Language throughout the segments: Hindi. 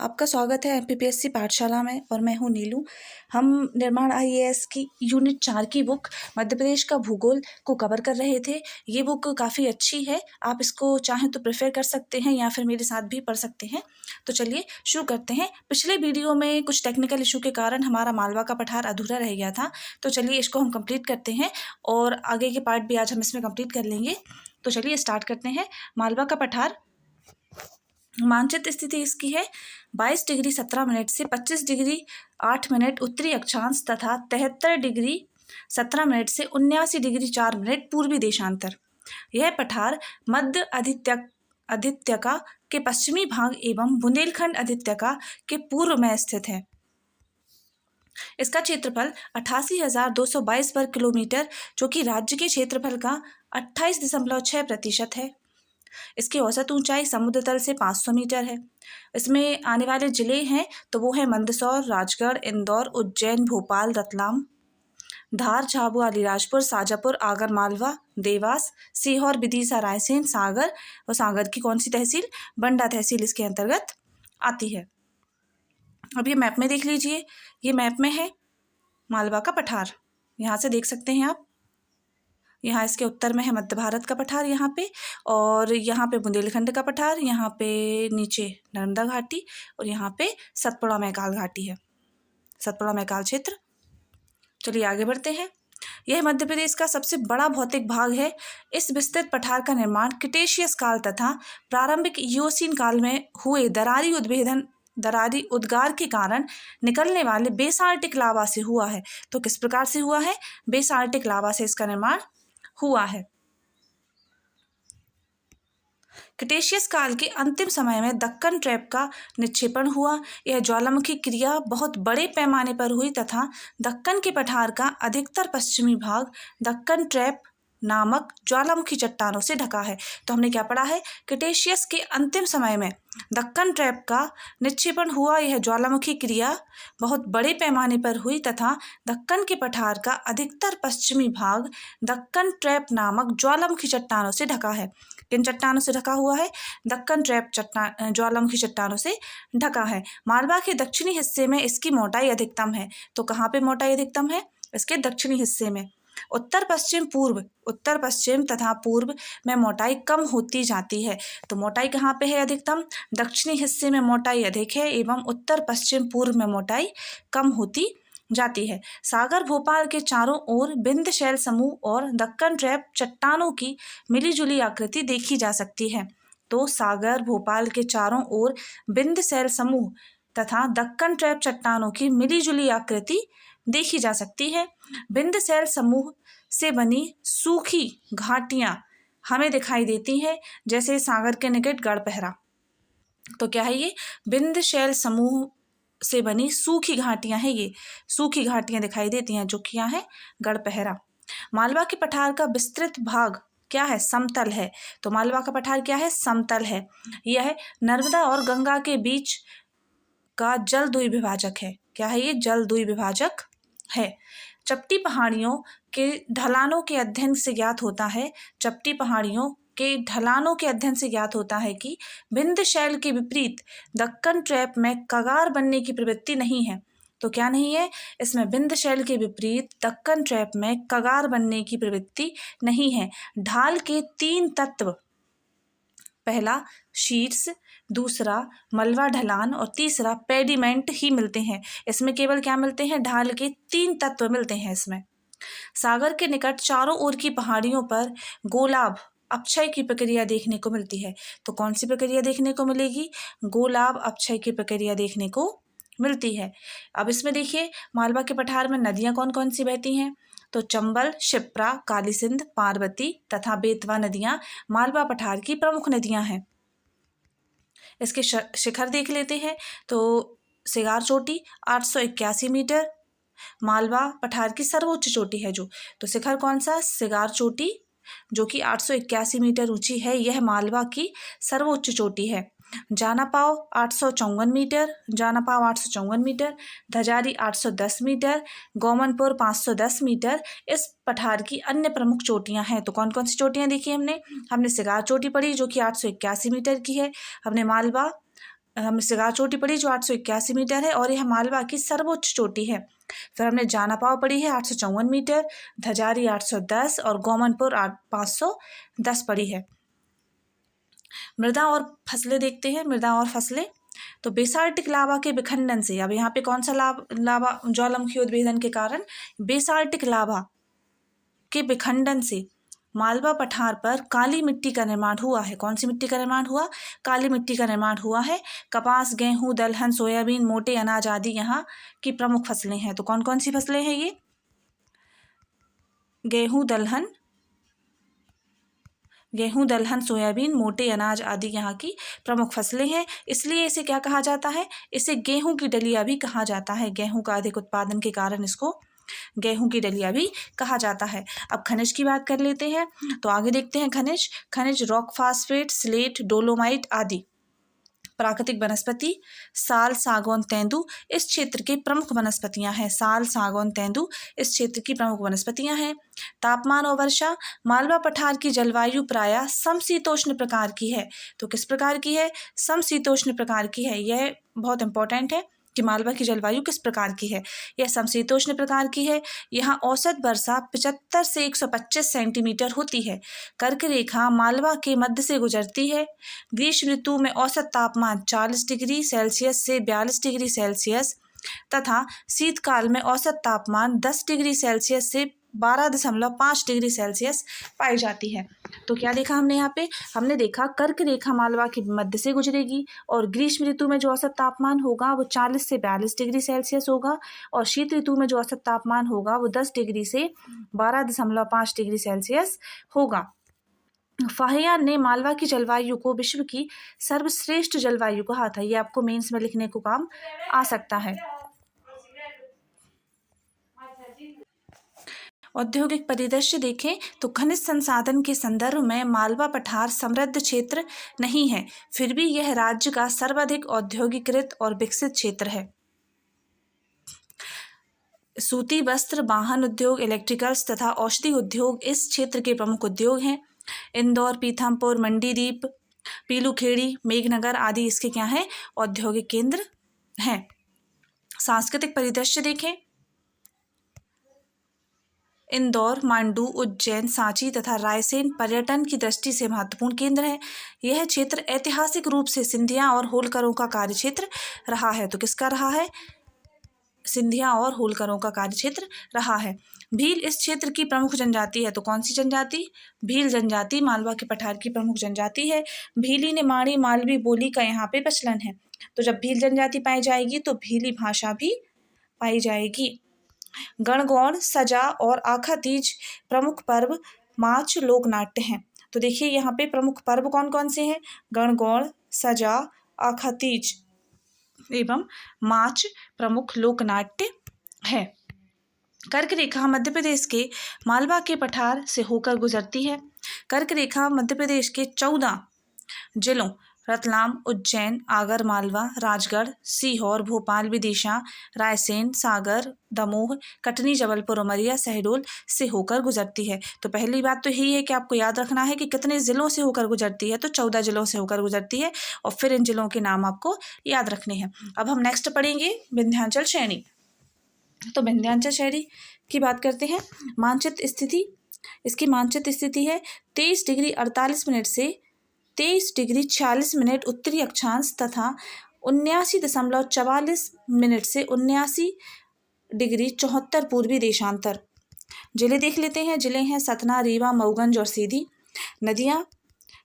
आपका स्वागत है एमपीपीएससी पाठशाला में और मैं हूं नीलू। हम निर्माण आईएएस की यूनिट 4 की बुक मध्य प्रदेश का भूगोल को कवर कर रहे थे। ये बुक काफ़ी अच्छी है, आप इसको चाहें तो प्रेफर कर सकते हैं या फिर मेरे साथ भी पढ़ सकते हैं। तो चलिए शुरू करते हैं। पिछले वीडियो में कुछ टेक्निकल इशू के कारण हमारा मालवा का पठार अधूरा रह गया था, तो चलिए इसको हम कंप्लीट करते हैं और आगे के पार्ट भी आज हम इसमें कंप्लीट कर लेंगे। तो चलिए स्टार्ट करते हैं। मालवा का पठार मानचित्र स्थिति इसकी है 22 डिग्री 17 मिनट से 25 डिग्री 8 मिनट उत्तरी अक्षांश तथा 73 डिग्री 17 मिनट से 79 डिग्री 4 मिनट पूर्वी देशांतर। यह पठार मध्य अधित्यका के पश्चिमी भाग एवं बुंदेलखंड अधित्यका के पूर्व में स्थित है। इसका क्षेत्रफल 88,222 वर्ग किलोमीटर, जो कि राज्य के क्षेत्रफल का 28.6% है। इसकी औसत ऊंचाई समुद्र तल से 500 मीटर है। इसमें आने वाले जिले हैं तो वो है मंदसौर, राजगढ़, इंदौर, उज्जैन, भोपाल, रतलाम, धार, झाबुआ, अलीराजपुर, शाजापुर, आगर मालवा, देवास, सीहोर, विदिशा, रायसेन, सागर और सागर की कौन सी तहसील, बंडा तहसील इसके अंतर्गत आती है। अब ये मैप में देख लीजिए, ये मैप में है मालवा का पठार, यहाँ से देख सकते हैं आप। यहाँ इसके उत्तर में है मध्य भारत का पठार यहाँ पे, और यहाँ पे बुंदेलखंड का पठार, यहाँ पे नीचे नर्मदा घाटी और यहाँ पे सतपुड़ा मैकाल घाटी है, सतपुड़ा मैकाल क्षेत्र। चलिए आगे बढ़ते हैं। यह मध्य प्रदेश का सबसे बड़ा भौतिक भाग है। इस विस्तृत पठार का निर्माण क्रिटेशियस काल तथा प्रारंभिक इयोसीन काल में हुए दरारी उद्गार के कारण निकलने वाले बेसाल्टिक लावा से हुआ है। तो किस प्रकार से हुआ है? बेसाल्टिक लावा से इसका निर्माण हुआ है। क्रिटेशियस काल के अंतिम समय में दक्कन ट्रैप का निक्षेपण हुआ। यह ज्वालामुखी क्रिया बहुत बड़े पैमाने पर हुई तथा दक्कन के पठार का अधिकतर पश्चिमी भाग दक्कन ट्रैप नामक ज्वालामुखी चट्टानों से ढका है। तो हमने क्या पढ़ा है? क्रिटेशियस के अंतिम समय में दक्कन ट्रैप का निक्षेपण हुआ। यह ज्वालामुखी क्रिया बहुत बड़े पैमाने पर हुई तथा दक्कन के पठार का अधिकतर पश्चिमी भाग दक्कन ट्रैप नामक ज्वालामुखी चट्टानों से ढका है। किन चट्टानों से ढका हुआ है? दक्कन ट्रैप ज्वालामुखी चट्टानों से ढका है। मालवा के दक्षिणी हिस्से में इसकी मोटाई अधिकतम है। तो कहाँ पे मोटाई अधिकतम है? इसके दक्षिणी हिस्से में। उत्तर पश्चिम तथा पूर्व में मोटाई कम होती जाती है। तो मोटाई कहाँ पे है अधिकतम? दक्षिणी हिस्से में मोटाई अधिक है एवं उत्तर पश्चिम पूर्व में मोटाई कम होती जाती है। सागर भोपाल के चारों ओर विंध्य शैल समूह और दक्कन ट्रैप चट्टानों की मिलीजुली आकृति देखी जा सकती है। तो सागर भोपाल के चारों ओर विंध्य शैल समूह तथा दक्कन ट्रैप चट्टानों की मिलीजुली आकृति देखी जा सकती है। विंध्य शैल समूह से बनी सूखी घाटियां हमें दिखाई देती हैं, जैसे सागर के निकट गढ़पहरा। तो क्या है ये? विंध्य शैल समूह से बनी सूखी घाटियां हैं, ये सूखी घाटियां दिखाई देती हैं, जो कि यहाँ है गढ़पहरा। मालवा के पठार का विस्तृत भाग क्या है? समतल है। तो मालवा का पठार क्या है? समतल है। यह नर्मदा और गंगा के बीच का जल द्विविभाजक है। क्या है ये? जल द्विविभाजक है। चपटी पहाड़ियों के ढलानों के अध्ययन से ज्ञात होता है कि विंध्य शैल के विपरीत दक्कन ट्रैप में कगार बनने की प्रवृत्ति नहीं है। तो क्या नहीं है? इसमें विंध्य शैल के विपरीत दक्कन ट्रैप में कगार बनने की प्रवृत्ति नहीं है। ढाल के 3 तत्व, पहला शीर्ष, दूसरा मलवा ढलान और तीसरा पेडिमेंट ही मिलते हैं। इसमें केवल क्या मिलते हैं? ढाल के 3 तत्व मिलते हैं इसमें। सागर के निकट चारों ओर की पहाड़ियों पर गोलाभ अपक्षय की प्रक्रिया देखने को मिलती है। तो कौन सी प्रक्रिया देखने को मिलेगी? गोलाभ अपक्षय की प्रक्रिया देखने को मिलती है। अब इसमें देखिए, मालवा के पठार में नदियां कौन कौन सी बहती हैं? तो चंबल, क्षिप्रा, कालीसिंध, पार्वती तथा बेतवा नदियां मालवा पठार की प्रमुख नदियां हैं। इसके शिखर देख लेते हैं। तो सिगार चोटी 881 मीटर मालवा पठार की सर्वोच्च चोटी है जो। तो शिखर कौन सा? सिगार चोटी, जो कि 881 मीटर ऊंची है। यह मालवा की सर्वोच्च चोटी है। जानापाव 854 मीटर, धजारी 810 मीटर, गोमनपुर 510 मीटर इस पठार की अन्य प्रमुख चोटियां हैं। तो कौन कौन सी चोटियां देखी हमने? हमने सिगार चोटी पढ़ी जो कि 881 मीटर की है। हमने मालवा हमें सिगार चोटी पड़ी जो 881 मीटर है और यह मालवा की सर्वोच्च चोटी है। फिर हमने जानापाव पड़ी है 854 मीटर, धजारी 810 और गोमनपुर 510 पड़ी है। मृदा और फसलें देखते हैं, मृदा और फसलें। तो बेसाल्टिक लावा के विखंडन से, अब यहाँ पे कौन सा लावा ज्वालामुखी उद्भेदन के कारण बेसाल्टिक लावा के विखंडन से मालवा पठार पर काली मिट्टी का निर्माण हुआ है। कौन सी मिट्टी का निर्माण हुआ? काली मिट्टी का निर्माण हुआ है। कपास, गेहूं, दलहन, सोयाबीन, मोटे अनाज आदि यहाँ की प्रमुख फसलें हैं। तो कौन कौन सी फसलें हैं ये? गेहूं, दलहन, सोयाबीन, मोटे अनाज आदि यहाँ की प्रमुख फसलें हैं। इसलिए इसे क्या कहा जाता है? इसे गेहूं की डलिया भी कहा जाता है। गेहूं का अधिक उत्पादन के कारण इसको गेहूं की डलिया भी कहा जाता है। अब खनिज की बात कर लेते हैं। तो आगे देखते हैं खनिज रॉक फास्फेट, स्लेट, डोलोमाइट आदि। प्राकृतिक वनस्पति साल, सागौन, तेंदु इस क्षेत्र के प्रमुख वनस्पतियां हैं। साल, सागौन, तेंदु इस क्षेत्र की प्रमुख वनस्पतियां हैं। तापमान और वर्षा, मालवा पठार की जलवायु प्रायः समशीतोष्ण प्रकार की है। तो किस प्रकार की है? समशीतोष्ण प्रकार की है। यह बहुत इंपॉर्टेंट है कि मालवा की जलवायु किस प्रकार की है। यह समशीतोष्ण प्रकार की है। यहाँ औसत वर्षा 75 से 125 सेंटीमीटर होती है। कर्क रेखा मालवा के मध्य से गुजरती है। ग्रीष्म ऋतु में औसत तापमान 40 डिग्री सेल्सियस से 42 डिग्री सेल्सियस तथा शीतकाल में औसत तापमान 10 डिग्री सेल्सियस से 12.5 डिग्री सेल्सियस पाई जाती है। तो क्या देखा हमने यहाँ पे? हमने देखा कर्क रेखा मालवा के मध्य से गुजरेगी और ग्रीष्म ऋतु में जो औसत तापमान होगा वो 40 से 42 डिग्री सेल्सियस होगा और शीत ऋतु में जो औसत तापमान होगा वो 10 डिग्री से 12.5 डिग्री सेल्सियस होगा। फाहियान ने मालवा की जलवायु को विश्व की सर्वश्रेष्ठ जलवायु कहा था। ये आपको मेंस में लिखने को काम आ सकता है। औद्योगिक परिदृश्य देखें तो खनिज संसाधन के संदर्भ में मालवा पठार समृद्ध क्षेत्र नहीं है, फिर भी यह राज्य का सर्वाधिक औद्योगिकृत और विकसित क्षेत्र है। सूती वस्त्र, वाहन उद्योग, इलेक्ट्रिकल्स तथा औषधि उद्योग इस क्षेत्र के प्रमुख उद्योग हैं। इंदौर, पीथमपुर, मंडीदीप, पीलूखेड़ी, मेघनगर आदि इसके क्या हैं? औद्योगिक केंद्र हैं। सांस्कृतिक परिदृश्य देखें। इंदौर, मांडू, उज्जैन, सांची तथा रायसेन पर्यटन की दृष्टि से महत्वपूर्ण केंद्र है। यह क्षेत्र ऐतिहासिक रूप से सिंधिया और होलकरों का कार्यक्षेत्र रहा है। तो किसका रहा है? सिंधिया और होलकरों का कार्यक्षेत्र रहा है। भील इस क्षेत्र की प्रमुख जनजाति है। तो कौन सी जनजाति? भील जनजाति मालवा के पठार की प्रमुख जनजाति है। भीली निमाड़ी मालवी बोली का यहाँ पे प्रचलन है। तो जब भील जनजाति पाई जाएगी तो भीली भाषा भी पाई जाएगी। गणगौर, सजा और आखा तीज प्रमुख पर्व माच लोक नाट्य हैं। तो देखिए यहाँ पे प्रमुख पर्व कौन कौन से हैं? गणगौर, सजा, आखा तीज एवं माच प्रमुख लोक नाट्य है। कर्क रेखा मध्य प्रदेश के मालवा के पठार से होकर गुजरती है। कर्क रेखा मध्य प्रदेश के 14 जिलों रतलाम, उज्जैन, आगर मालवा, राजगढ़, सीहोर, भोपाल, विदिशा, रायसेन, सागर, दमोह, कटनी, जबलपुर, उमरिया, शहडोल से होकर गुजरती है। तो पहली बात तो यही है कि आपको याद रखना है कि कितने ज़िलों से होकर गुजरती है। तो 14 जिलों से होकर गुजरती है और फिर इन जिलों के नाम आपको याद रखने हैं। अब हम नेक्स्ट पढ़ेंगे विंध्याचल श्रेणी। तो विंध्याचल श्रेणी की बात करते हैं। मानचित्र स्थिति, इसकी मानचित्र स्थिति है 23 डिग्री 48 मिनट से 23 डिग्री 46 मिनट उत्तरी अक्षांश तथा 79.44 मिनट से 79 डिग्री 74 पूर्वी देशांतर। जिले देख लेते हैं। जिले हैं सतना, रीवा, मऊगंज और सीधी। नदियाँ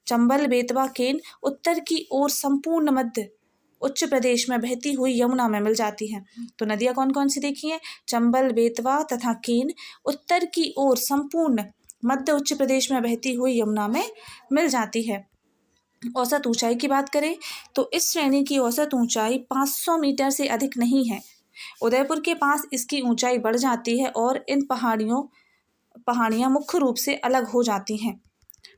चंबल, बेतवा, केन उत्तर की ओर संपूर्ण मध्य उच्च प्रदेश में बहती हुई यमुना में मिल जाती हैं। तो नदियाँ कौन कौन सी देखी हैं? चंबल, बेतवा तथा केन उत्तर की ओर संपूर्ण मध्य उच्च प्रदेश में बहती हुई यमुना में मिल जाती है। औसत ऊंचाई की बात करें तो इस श्रेणी की औसत ऊंचाई 500 मीटर से अधिक नहीं है। उदयपुर के पास इसकी ऊंचाई बढ़ जाती है और इन पहाड़ियाँ मुख्य रूप से अलग हो जाती हैं।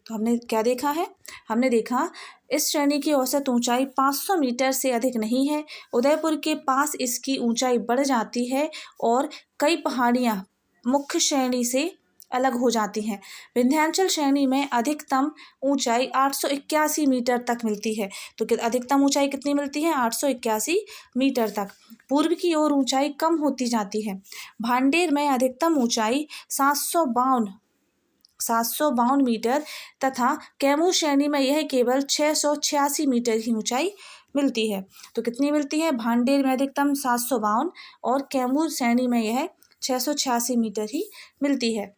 तो हमने क्या देखा है? हमने देखा इस श्रेणी की औसत ऊंचाई 500 मीटर से अधिक नहीं है। उदयपुर के पास इसकी ऊंचाई बढ़ जाती है और कई पहाड़ियाँ मुख्य श्रेणी से अलग हो जाती हैं। विंध्याचल श्रेणी में अधिकतम ऊंचाई 881 मीटर तक मिलती है। तो अधिकतम ऊंचाई कितनी मिलती है? 881 मीटर तक। पूर्व की ओर ऊंचाई कम होती जाती है। भांडेर में अधिकतम ऊंचाई 752 मीटर तथा कैमूर श्रेणी में यह केवल 686 मीटर की ऊंचाई मिलती है। तो कितनी मिलती है? भांडेर में अधिकतम 752 और कैमूर श्रेणी में यह 686 मीटर ही मिलती है।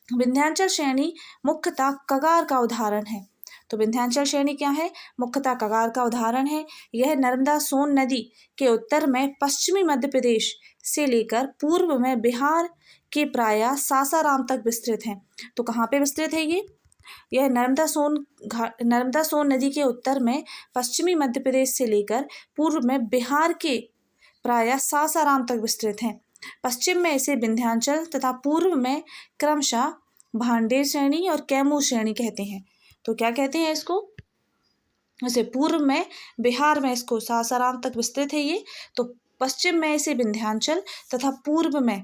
विंध्याचल श्रेणी मुख्यतः कगार का उदाहरण है। तो विंध्याचल श्रेणी क्या है? मुख्यतः कगार का उदाहरण है। यह नर्मदा सोन नदी के उत्तर में पश्चिमी मध्य प्रदेश से लेकर पूर्व में बिहार के प्रायः सासाराम तक विस्तृत है। तो कहाँ पे विस्तृत है ये? यह नर्मदा सोन नदी के उत्तर में पश्चिमी मध्य प्रदेश से लेकर पूर्व में बिहार के प्रायः सासाराम तक विस्तृत है। पश्चिम में इसे विंध्याचल तथा पूर्व में क्रमशः भांडेर श्रेणी और कैमूर श्रेणी कहते हैं। तो क्या कहते हैं इसको? जैसे पूर्व में बिहार में इसको सासाराम तक विस्तृत है ये, तो पश्चिम में इसे विंध्याचल तथा पूर्व में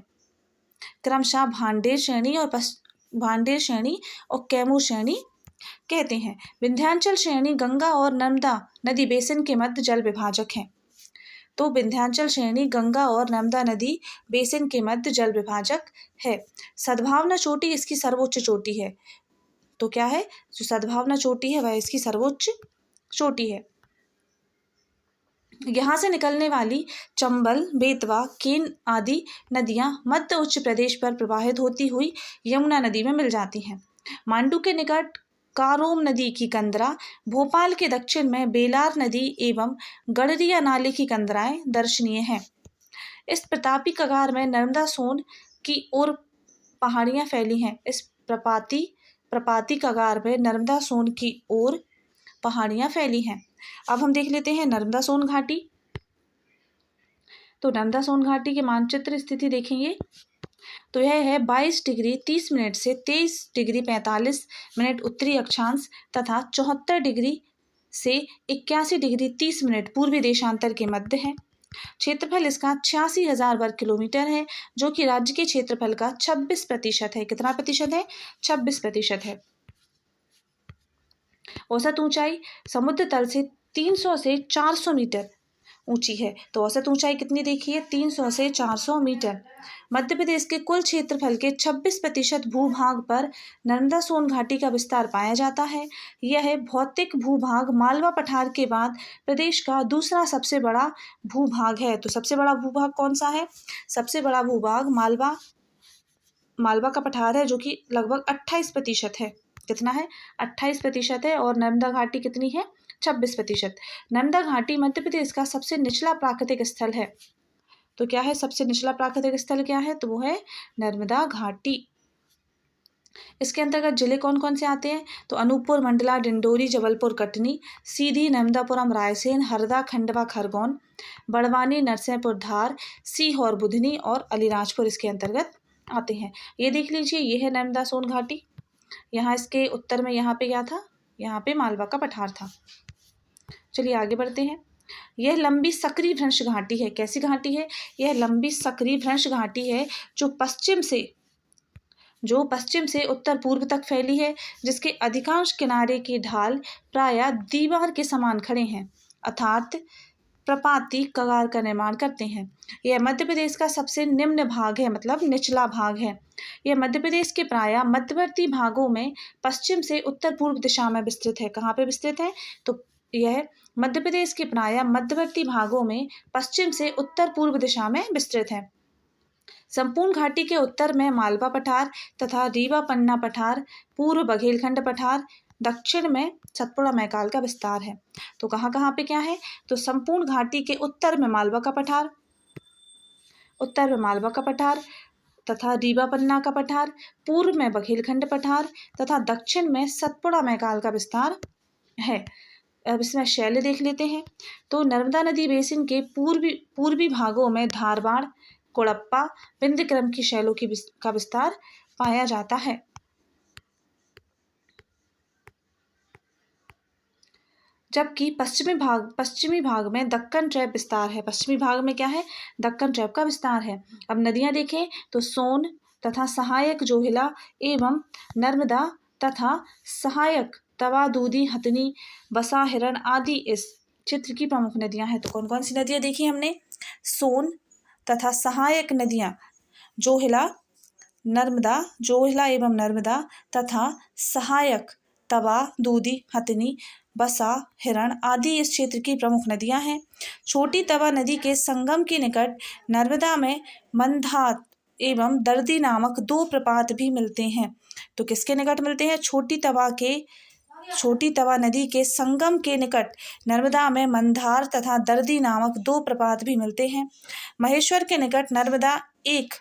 क्रमशः भांडेर श्रेणी और कैमूर श्रेणी कहते हैं। विंध्याचल श्रेणी गंगा और नर्मदा नदी बेसिन के मध्य जल विभाजक है। तो विंध्याचल श्रेणी गंगा और नर्मदा नदी बेसिन के मध्य जल विभाजक है। सद्भावना चोटी इसकी सर्वोच्च चोटी है। तो क्या है? जो सद्भावना चोटी है वह इसकी सर्वोच्च चोटी है। यहाँ से निकलने वाली चंबल, बेतवा, केन आदि नदियाँ मध्य उच्च प्रदेश पर प्रवाहित होती हुई यमुना नदी में मिल जाती हैं। मांडू के निकट कारोम नदी की कंदरा, भोपाल के दक्षिण में बेलार नदी एवं गड़रिया नाले की कंदराएं दर्शनीय हैं। इस प्रतापी कगार में नर्मदा सोन की ओर पहाड़ियां फैली हैं। इस प्रपाती कगार में नर्मदा सोन की ओर पहाड़ियां फैली हैं। अब हम देख लेते हैं नर्मदा सोन घाटी। तो नर्मदा सोन घाटी के मानचित्र स्थिति देखेंगे तो यह है 22 डिग्री 30 मिनट से 23 डिग्री 45 मिनट उत्तरी अक्षांश तथा 74 डिग्री से 81 डिग्री 30 मिनट पूर्वी देशांतर के मध्य है। क्षेत्रफल इसका 86,000 वर्ग किलोमीटर है, जो कि राज्य के क्षेत्रफल का 26% है। कितना प्रतिशत है? 26% है। औसत ऊंचाई समुद्र तल से 300 से 400 मीटर ऊंची है। तो औसत ऊंचाई कितनी देखिए? 300 से 400 मीटर। मध्य प्रदेश के कुल क्षेत्रफल के 26% भूभाग पर नर्मदा सोन घाटी का विस्तार पाया जाता है। यह भौतिक भूभाग मालवा पठार के बाद प्रदेश का दूसरा सबसे बड़ा भूभाग है। तो सबसे बड़ा भूभाग कौन सा है? सबसे बड़ा भूभाग मालवा का पठार है, जो कि लगभग 28% है। कितना है? 28% है। और नर्मदा घाटी कितनी है? 26%। नर्मदा घाटी मध्य प्रदेश का सबसे निचला प्राकृतिक स्थल है। तो क्या है सबसे निचला प्राकृतिक स्थल? क्या है? तो वो है नर्मदा घाटी। इसके अंतर्गत जिले कौन कौन से आते हैं? तो अनूपपुर, मंडला, डिंडोरी, जबलपुर, कटनी, सीधी, नर्मदापुरम, रायसेन, हरदा, खंडवा, खरगोन, बड़वानी, नरसिंहपुर, धार, सीहोर, बुधनी और अलीराजपुर इसके अंतर्गत आते हैं। ये देख लीजिए, ये है नर्मदा सोन घाटी। यहाँ इसके उत्तर में यहाँ पे क्या था? यहाँ पे मालवा का पठार था। चलिए आगे बढ़ते हैं। यह लंबी सकरी भ्रंश घाटी है। कैसी घाटी है? यह लंबी सकरी भ्रंश घाटी है जो पश्चिम से उत्तर पूर्व तक फैली है, जिसके अधिकांश किनारे की ढाल प्रायः दीवार के समान खड़े हैं, अर्थात प्रपाती कगार का निर्माण करते हैं। यह मध्य प्रदेश का सबसे निम्न भाग है, मतलब निचला भाग है। यह मध्य प्रदेश के प्रायः मध्यवर्ती भागों में पश्चिम से उत्तर पूर्व दिशा में विस्तृत है। कहाँ पे विस्तृत है? तो यह मध्य प्रदेश के प्रायः मध्यवर्ती भागों में पश्चिम से उत्तर पूर्व दिशा में विस्तृत है। संपूर्ण घाटी के उत्तर में मालवा पठार तथा रीवा पन्ना पठार, पूर्व बघेलखंड पठार, दक्षिण में सतपुड़ा मैकाल का विस्तार है। तो कहाँ कहाँ पे क्या है? तो संपूर्ण घाटी के उत्तर में मालवा का पठार तथा रीवा पन्ना का पठार, पूर्व में बघेलखंड पठार तथा दक्षिण में सतपुड़ा मैकाल का विस्तार है। अब इसमें शैल देख लेते हैं। तो नर्मदा नदी बेसिन के पूर्वी भागों में धारवाड़, कोड़प्पा, विंध्यक्रम की शैलों का विस्तार पाया जाता है। जबकि पश्चिमी भाग में दक्कन ट्रैप विस्तार है। पश्चिमी भाग में क्या है? दक्कन ट्रैप का विस्तार है। अब नदियां देखें तो सोन तथा सहायक जोहिला एवं नर्मदा तथा सहायक तवा, दूधी, हथनी, बसा, हिरण आदि इस क्षेत्र की प्रमुख नदियां हैं। तो कौन कौन सी नदियां देखी हमने? सोन तथा सहायक नदियां जोहिला, नर्मदा, जोहिला एवं नर्मदा तथा सहायक तवा, दूधी, हथनी, बसा, हिरण आदि इस क्षेत्र की प्रमुख नदियां हैं। छोटी तवा नदी के संगम के निकट नर्मदा में मंदार एवं दर्दी नामक दो प्रपात भी मिलते हैं। तो किसके निकट मिलते हैं? छोटी तवा नदी के संगम के निकट नर्मदा में मंदार तथा दर्दी नामक दो प्रपात भी मिलते हैं। महेश्वर के निकट नर्मदा एक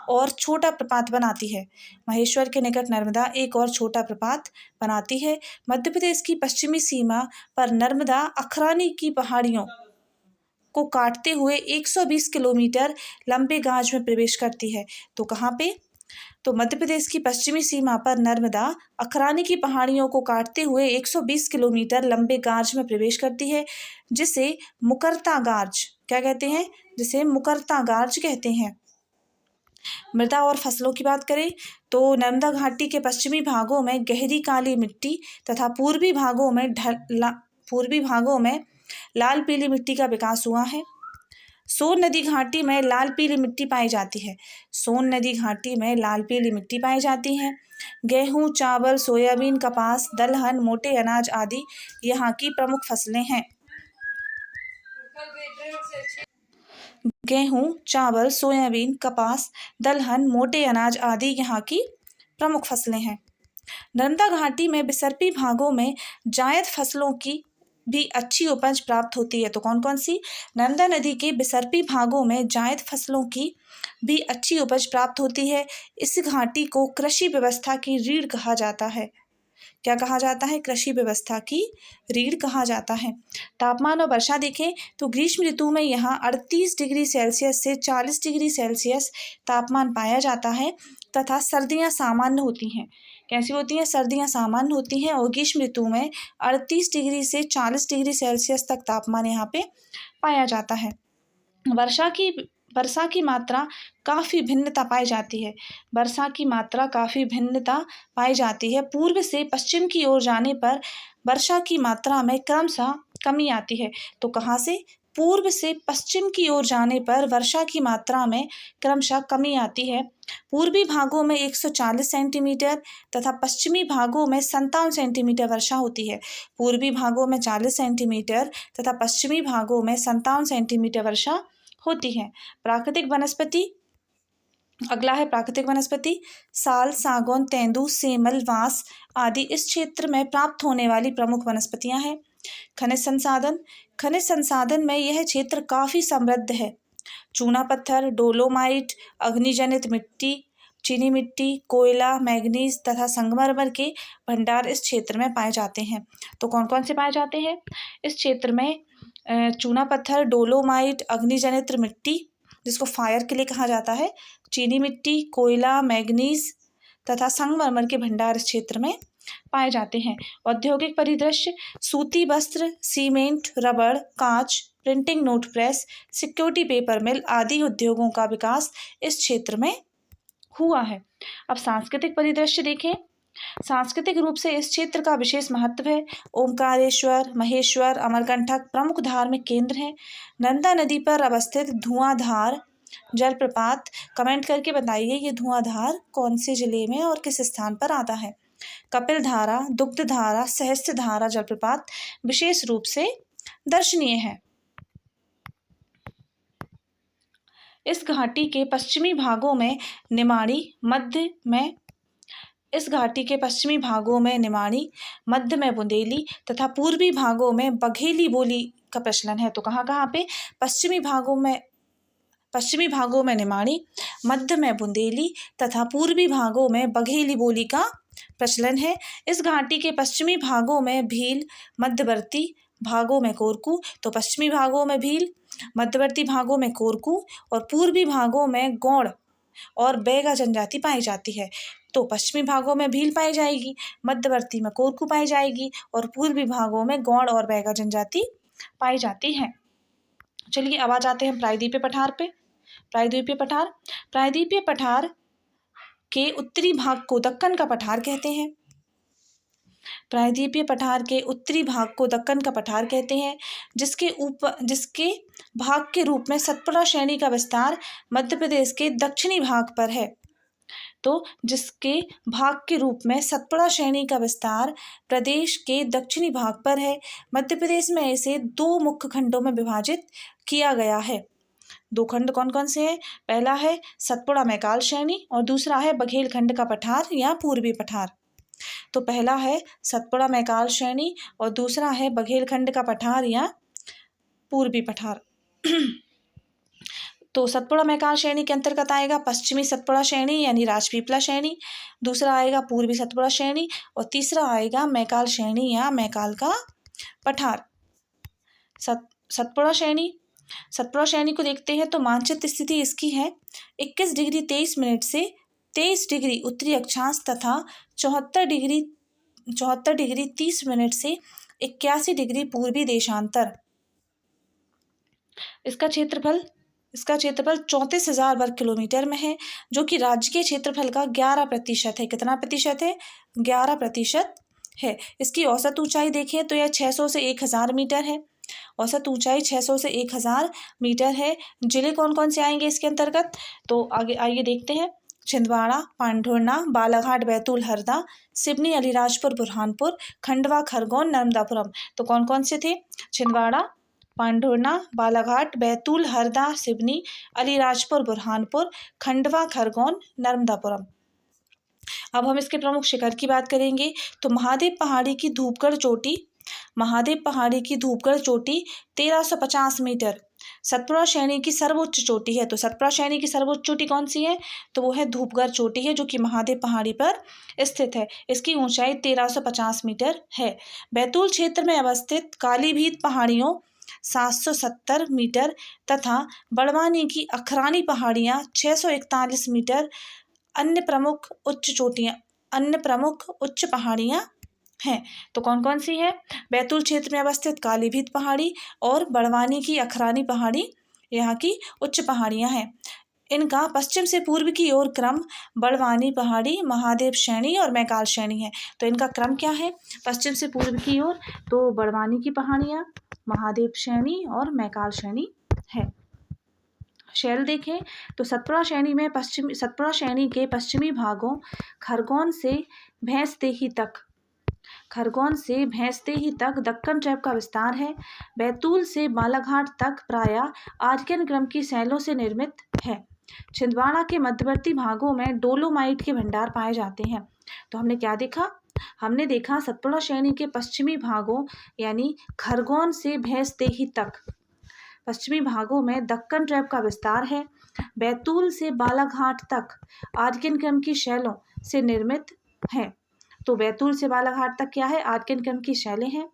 और छोटा प्रपात बनाती है। महेश्वर के निकट नर्मदा एक और छोटा प्रपात बनाती है। मध्य प्रदेश की पश्चिमी सीमा पर नर्मदा अखरानी की पहाड़ियों को काटते हुए 120 किलोमीटर लंबे गाज में प्रवेश करती है। तो कहाँ पे? तो मध्य प्रदेश की पश्चिमी सीमा पर नर्मदा अखरानी की पहाड़ियों को काटते हुए 120 किलोमीटर लंबे गाज में प्रवेश करती है, जिसे मुकरता गाज क्या कहते हैं? जिसे मुकरता गाज कहते हैं। मृदा और फसलों की बात करें तो नर्मदा घाटी के पश्चिमी भागों में गहरी काली मिट्टी तथा पूर्वी भागों में लाल पीली मिट्टी का विकास हुआ है। सोन नदी घाटी में लाल पीली मिट्टी पाई जाती है। सोन नदी घाटी में लाल पीली मिट्टी पाई जाती है। गेहूं, चावल, सोयाबीन, कपास, दलहन, मोटे अनाज आदि यहाँ की प्रमुख फसलें हैं। गेहूं, चावल, सोयाबीन, कपास, दलहन, मोटे अनाज आदि यहाँ की प्रमुख फसलें हैं। नर्मदा घाटी में बिसर्पी भागों में जायद फसलों की भी अच्छी उपज प्राप्त होती है। तो कौन कौन सी? नर्मदा नदी के बिसर्पी भागों में जायद फसलों की भी अच्छी उपज प्राप्त होती है। इस घाटी को कृषि व्यवस्था की रीढ़ कहा जाता है। क्या कहा जाता है? कृषि व्यवस्था की रीढ़ कहा जाता है। तापमान और वर्षा देखें तो ग्रीष्म ऋतु में यहाँ 38 डिग्री सेल्सियस से 40 डिग्री सेल्सियस तापमान पाया जाता है तथा सर्दियाँ सामान्य होती हैं। कैसी होती हैं? सर्दियाँ सामान्य होती हैं और ग्रीष्म ऋतु में 38 डिग्री से 40 डिग्री सेल्सियस तक तापमान यहाँ पे पाया जाता है। वर्षा की मात्रा काफ़ी भिन्नता पाई जाती है। वर्षा की मात्रा काफ़ी भिन्नता पाई जाती है। पूर्व से पश्चिम की ओर जाने पर वर्षा की मात्रा में क्रमशः कमी आती है। तो कहाँ से? पूर्व से पश्चिम की ओर जाने पर वर्षा की मात्रा में क्रमशः कमी आती है। पूर्वी भागों में 140 सेंटीमीटर तथा पश्चिमी भागों में 57 सेंटीमीटर वर्षा होती है। पूर्वी भागों में 40 सेंटीमीटर तथा पश्चिमी भागों में 57 सेंटीमीटर वर्षा होती है। प्राकृतिक वनस्पति, अगला है प्राकृतिक वनस्पति। साल, सागौन, तेंदू, सेमल, बांस आदि इस क्षेत्र में प्राप्त होने वाली प्रमुख वनस्पतियां हैं। खनिज संसाधन में यह क्षेत्र काफ़ी समृद्ध है। चूना पत्थर, डोलोमाइट, अग्निजनित मिट्टी, चीनी मिट्टी, कोयला, मैग्नीज तथा संगमरमर के भंडार इस क्षेत्र में पाए जाते हैं। तो कौन कौन से पाए जाते हैं इस क्षेत्र में? चूना पत्थर, डोलोमाइट, अग्निजनित मिट्टी जिसको फायर के लिए कहा जाता है, चीनी मिट्टी, कोयला, मैग्नीज तथा संगमरमर के भंडार इस क्षेत्र में पाए जाते हैं। औद्योगिक परिदृश्य, सूती वस्त्र, सीमेंट, रबड़, कांच, printing note press, security paper mill आदि उद्योगों का विकास इस क्षेत्र में हुआ है। अब सांस्कृतिक परिदृश्य देखें। सांस्कृतिक रूप से इस क्षेत्र का विशेष महत्व है। ओमकारेश्वर, महेश्वर, अमरकंटक प्रमुख धार्मिक केंद्र हैं। नर्मदा नदी पर अवस्थित धुआंधार जलप्रपात, कमेंट करके बताइए ये धुआंधार कौन से जिले में और किस स्थान पर आता है। कपिल धारा, दुग्ध धारा, सहस्त्र धारा जलप्रपात विशेष रूप से दर्शनीय है। इस घाटी के पश्चिमी भागों में निमाड़ी, मध्य में बुंदेली तथा पूर्वी भागों में बघेली बोली का प्रचलन है। तो कहाँ कहाँ पे? पश्चिमी भागों में निमाड़ी, मध्य में बुंदेली तथा पूर्वी भागों में बघेली बोली का प्रचलन है। इस घाटी के पश्चिमी भागों में भील, मध्यवर्ती भागों में कोरकू। तो पश्चिमी भागों में भील, मध्यवर्ती भागों में कोरकू और पूर्वी भागों में गौड़ और बैगा जनजाति पाई जाती है। तो पश्चिमी भागों में भील पाई जाएगी, मध्यवर्ती में कोरकू पाई जाएगी और पूर्वी भागों में गौड़ और बैगा जनजाति पाई जाती है। चलिए अब आ जाते हैं प्रायद्वीपीय पठार पे। प्रायद्वीपीय पठार के उत्तरी भाग को दक्कन का पठार कहते हैं। प्रायद्वीपीय पठार के उत्तरी भाग को दक्कन का पठार कहते हैं, जिसके भाग के रूप में सतपुड़ा श्रेणी का विस्तार मध्य प्रदेश के दक्षिणी भाग पर है। तो जिसके भाग के रूप में सतपुड़ा श्रेणी का विस्तार प्रदेश के दक्षिणी भाग पर है। मध्य प्रदेश में इसे 2 मुख्य खंडों में विभाजित किया गया है। 2 खंड कौन कौन से हैं? पहला है सतपुड़ा मैकाल श्रेणी और दूसरा है बघेलखंड का पठार या पूर्वी पठार। तो पहला है सतपुड़ा मैकाल श्रेणी और दूसरा है बघेलखंड का पठार या पूर्वी पठार। तो सतपुड़ा मैकाल श्रेणी के अंतर्गत आएगा पश्चिमी सतपुड़ा श्रेणी यानी राजपीपला श्रेणी, दूसरा आएगा पूर्वी सतपुड़ा श्रेणी और तीसरा आएगा मैकाल श्रेणी या मैकाल का पठार। सतपुड़ा श्रेणी को देखते हैं तो मानचित्र स्थिति इसकी है 21 डिग्री 23 मिनट से 23 डिग्री उत्तरी अक्षांश तथा 74 डिग्री 30 मिनट से 81 डिग्री पूर्वी देशांतर। इसका क्षेत्रफल 34,000 वर्ग किलोमीटर में है, जो कि राज्य के क्षेत्रफल का 11% है। कितना प्रतिशत है? 11% है। इसकी औसत ऊंचाई देखें तो यह 600 से 1000 मीटर है। औसत ऊंचाई 600 से 1000 मीटर है। जिले कौन कौन से आएंगे इसके अंतर्गत? तो आगे आइए देखते हैं। छिंदवाड़ा, पांढुर्णा, बालाघाट, बैतूल, हरदा, सिवनी, अलीराजपुर, बुरहानपुर, खंडवा, खरगोन, नर्मदापुरम। तो कौन कौन से थे? छिंदवाड़ा, पांढुर्णा, बालाघाट, बैतूल, हरदा, सिवनी, अलीराजपुर, बुरहानपुर, खंडवा, खरगोन, नर्मदापुरम। अब हम इसके प्रमुख शिखर की बात करेंगे तो महादेव पहाड़ी की धूपगढ़ चोटी 1350 मीटर सतपुड़ा श्रेणी की सर्वोच्च चोटी है। तो सतपुड़ा श्रेणी की सर्वोच्च चोटी कौन सी है? तो वो है धूपगढ़ चोटी है, जो कि महादेव पहाड़ी पर स्थित है। इसकी ऊंचाई 1350 मीटर है। बैतूल क्षेत्र में अवस्थित कालीभीत पहाड़ियों 770 मीटर तथा बड़वानी की अखरानी पहाड़ियाँ 641 मीटर अन्य प्रमुख उच्च पहाड़ियाँ हैं। तो कौन कौन सी है? बैतूल क्षेत्र में अवस्थित कालीभीत पहाड़ी और बड़वानी की अखरानी पहाड़ी यहाँ की उच्च पहाड़ियाँ हैं। इनका पश्चिम से पूर्व की ओर क्रम बड़वानी पहाड़ी, महादेव श्रेणी और मैकाल श्रेणी है। तो इनका क्रम क्या है? पश्चिम से पूर्व की ओर तो बड़वानी की पहाड़ियाँ, महादेव श्रेणी और मैकाल श्रेणी है। शैल देखें तो सतपुड़ा श्रेणी के पश्चिमी भागों खरगोन से भैंसदेही तक दक्कन ट्रैप का विस्तार है। बैतूल से बालाघाट तक प्रायः आर्कियन क्रम की शैलों से निर्मित है। छिंदवाड़ा के मध्यवर्ती भागों में डोलोमाइट के भंडार पाए जाते हैं। तो हमने क्या देखा? हमने देखा सतपुड़ा श्रेणी के पश्चिमी भागों यानी खरगोन से भैंसदेही तक पश्चिमी भागों में दक्कन ट्रैप का विस्तार है। बैतूल से बालाघाट तक आर्कियन क्रम की शैलों से निर्मित है। तो बैतूल से बालाघाट तक क्या है? आर्कियन क्रम की शैलें हैं।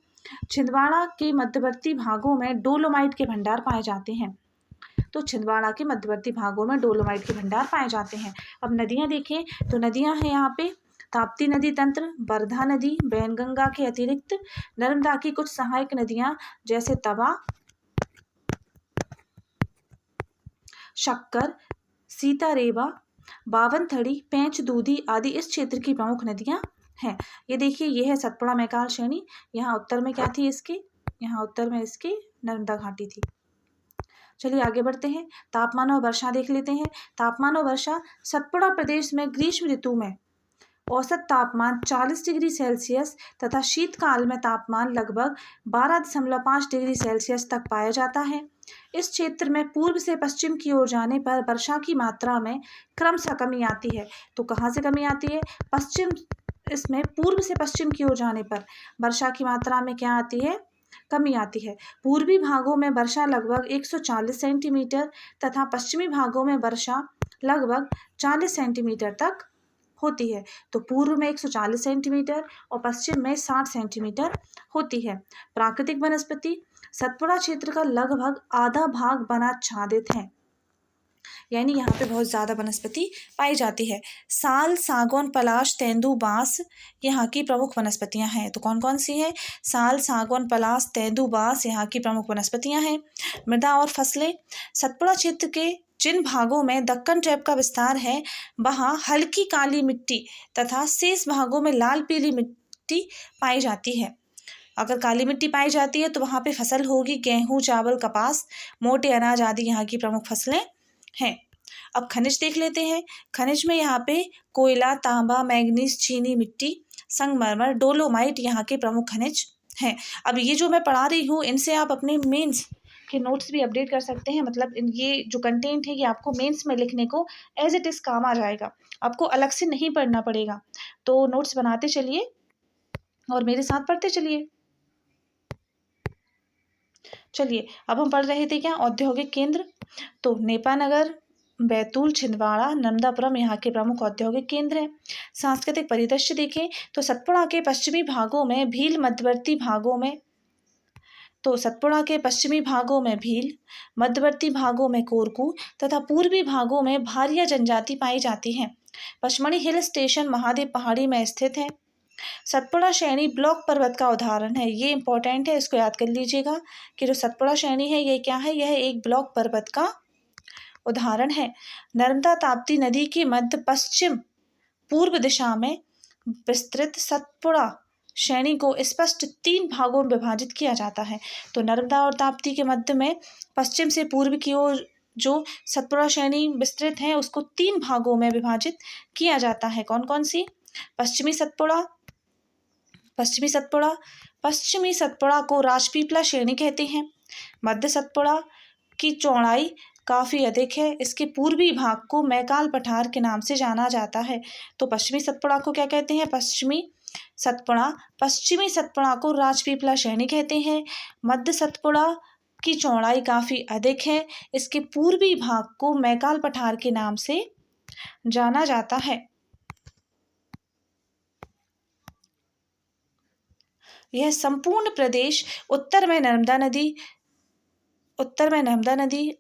छिंदवाड़ा के मध्यवर्ती भागों में डोलोमाइट के भंडार पाए जाते हैं। तो छिंदवाड़ा के मध्यवर्ती भागों में डोलोमाइट के भंडार पाए जाते हैं। अब नदियाँ देखें तो नदियाँ हैं यहाँ पे ताप्ती नदी तंत्र, वर्धा नदी, बैनगंगा के अतिरिक्त नर्मदा की कुछ सहायक नदियाँ जैसे तवा, शक्कर, सीतारेवा, बावनथड़ी, पेंच दूधी आदि इस क्षेत्र की प्रमुख नदियाँ हैं। ये देखिए, ये है सतपुड़ा मैकाल श्रेणी। यहाँ उत्तर में क्या थी इसके? यहाँ उत्तर में इसकी नर्मदा घाटी थी। चलिए आगे बढ़ते हैं। तापमान और वर्षा देख लेते हैं। तापमान और वर्षा सतपुड़ा प्रदेश में ग्रीष्म ऋतु में औसत तापमान 40 डिग्री सेल्सियस तथा शीतकाल में तापमान लगभग 12.5 डिग्री सेल्सियस तक पाया जाता है। इस क्षेत्र में पूर्व से पश्चिम की ओर जाने पर वर्षा की मात्रा में क्रमशः कमी आती है। तो कहाँ से कमी आती है? इसमें पूर्व से पश्चिम की ओर जाने पर वर्षा की मात्रा में क्या आती है? कमी आती है। पूर्वी भागों में वर्षा लगभग 140 सेंटीमीटर तथा पश्चिमी भागों में वर्षा लगभग 40 सेंटीमीटर तक होती है। तो पूर्व में 140 सेंटीमीटर और पश्चिम में 60 सेंटीमीटर होती है। प्राकृतिक वनस्पति सतपुड़ा क्षेत्र का लगभग आधा भाग वनाच्छादित है, यानी यहाँ पे बहुत ज़्यादा वनस्पति पाई जाती है। साल, सागौन, पलाश, तेंदू, बांस यहाँ की प्रमुख वनस्पतियाँ हैं। तो कौन कौन सी हैं? साल, सागौन, पलाश, तेंदू, बांस यहाँ की प्रमुख वनस्पतियाँ हैं। मृदा और फसलें सतपुड़ा क्षेत्र के जिन भागों में दक्कन ट्रैप का विस्तार है वहाँ हल्की काली मिट्टी तथा शेष भागों में लाल पीली मिट्टी पाई जाती है। अगर काली मिट्टी पाई जाती है तो वहाँ पे फसल होगी गेहूँ, चावल, कपास, मोटे अनाज आदि यहाँ की प्रमुख फसलें हैं। अब खनिज देख लेते हैं। खनिज में यहाँ पे कोयला, तांबा, मैंगनीज, चीनी मिट्टी, संगमरमर, डोलोमाइट यहाँ के प्रमुख खनिज हैं। अब ये जो मैं पढ़ा रही हूँ इनसे आप अपने मेंस के नोट्स भी अपडेट कर सकते हैं। मतलब ये जो कंटेंट है ये आपको मेंस में लिखने को एज इट इज़ काम आ जाएगा, आपको अलग से नहीं पढ़ना पड़ेगा। तो नोट्स बनाते चलिए और मेरे साथ पढ़ते चलिए। चलिए अब हम पढ़ रहे थे क्या, औद्योगिक केंद्र। तो नेपानगर, बैतूल, छिंदवाड़ा, नर्मदापुरम यहाँ के प्रमुख औद्योगिक केंद्र हैं। सांस्कृतिक परिदृश्य देखें तो सतपुड़ा के पश्चिमी भागों में भील, मध्यवर्ती भागों में भील, मध्यवर्ती भागों में कोरकू तथा पूर्वी भागों में भारिया जनजाति पाई जाती है। पचमढ़ी हिल स्टेशन महादेव पहाड़ी में स्थित है। सतपुड़ा श्रेणी ब्लॉक पर्वत का उदाहरण है। ये इंपॉर्टेंट है, इसको याद कर लीजिएगा कि जो सतपुड़ा श्रेणी है ये क्या है, यह एक ब्लॉक पर्वत का उदाहरण है। नर्मदा ताप्ती नदी की मध्य पश्चिम पूर्व दिशा में विस्तृत सतपुड़ा श्रेणी को स्पष्ट 3 भागों में विभाजित किया जाता है। तो नर्मदा और ताप्ती के मध्य में पश्चिम से पूर्व की ओर जो सतपुड़ा श्रेणी विस्तृत है उसको 3 भागों में विभाजित किया जाता है। कौन कौन सी? पश्चिमी सतपुड़ा को राजपीपला श्रेणी कहते हैं। मध्य सतपुड़ा की चौड़ाई काफ़ी अधिक है, इसके पूर्वी भाग को मैकाल पठार के नाम से जाना जाता है। तो पश्चिमी सतपुड़ा को क्या कहते हैं? पश्चिमी सतपुड़ा को राजपीपला श्रेणी कहते हैं। मध्य सतपुड़ा की चौड़ाई काफ़ी अधिक है, इसके पूर्वी भाग को मैकाल पठार के नाम से जाना जाता है। यह संपूर्ण प्रदेश उत्तर में नर्मदा नदी,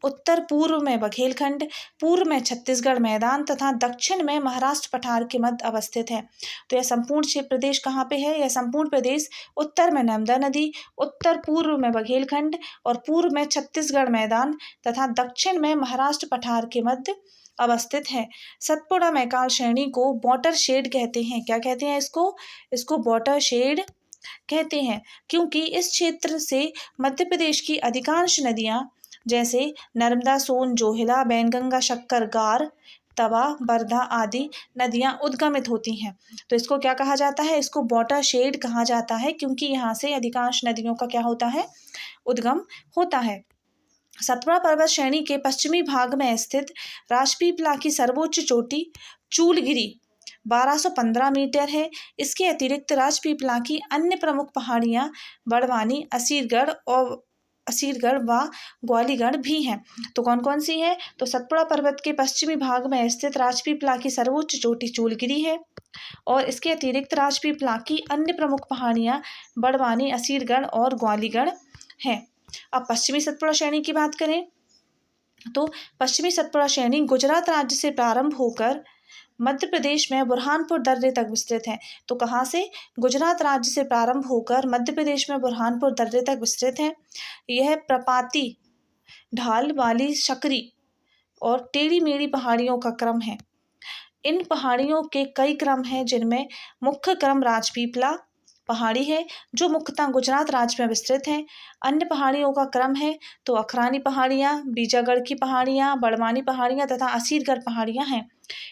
उत्तर पूर्व में बघेलखंड, पूर्व में छत्तीसगढ़ मैदान तथा दक्षिण में महाराष्ट्र पठार के मध्य अवस्थित है। तो यह संपूर्ण प्रदेश कहाँ पे है? यह संपूर्ण प्रदेश उत्तर में नर्मदा नदी, उत्तर पूर्व में बघेलखंड और पूर्व में छत्तीसगढ़ मैदान तथा दक्षिण में महाराष्ट्र पठार के मध्य अवस्थित है। सतपुड़ा मैकाल श्रेणी को वाटर शेड कहते हैं। क्या कहते हैं इसको वाटर शेड कहते हैं, क्योंकि इस क्षेत्र से मध्य प्रदेश की अधिकांश नदियां जैसे नर्मदा, सोन, जोहिला, बैनगंगा, शक्कर, गार, तवा, बरधा आदि नदियां उद्गमित होती हैं। तो इसको क्या कहा जाता है? इसको वाटर शेड कहा जाता है, क्योंकि यहाँ से अधिकांश नदियों का क्या होता है? उद्गम होता है। सतपुड़ा पर्वत श्रेणी के पश्चिमी भाग में स्थित राजपीपला की सर्वोच्च चोटी चूलगिरी 1215 मीटर है। इसके अतिरिक्त राजपीपला की अन्य प्रमुख पहाड़ियाँ बड़वानी, असीरगढ़ व ग्वालीगढ़ भी हैं। तो कौन कौन सी है? तो सतपुड़ा पर्वत के पश्चिमी भाग में स्थित राजपीपला की सर्वोच्च चोटी चूलगिरी है और इसके अतिरिक्त राजपीपला की अन्य प्रमुख पहाड़ियाँ बड़वानी, असीरगढ़ और ग्वालीगढ़ हैं। अब पश्चिमी सतपुड़ा श्रेणी की बात करें तो पश्चिमी सतपुड़ा श्रेणी गुजरात राज्य से प्रारंभ होकर मध्य प्रदेश में बुरहानपुर दर्रे तक विस्तृत है। तो कहाँ से? गुजरात राज्य से प्रारंभ होकर मध्य प्रदेश में बुरहानपुर दर्रे तक विस्तृत है। यह प्रपाती, ढाल वाली, सकरी और टेढ़ी मेढ़ी पहाड़ियों का क्रम है। इन पहाड़ियों के कई क्रम हैं, जिनमें मुख्य क्रम राजपीपला पहाड़ी है जो मुख्यतः गुजरात राज्य में विस्तृत है। अन्य पहाड़ियों का क्रम है तो अखरानी पहाड़ियाँ, बीजागढ़ की पहाड़ियाँ, बड़वानी पहाड़ियाँ तथा असीरगढ़ पहाड़ियाँ हैं।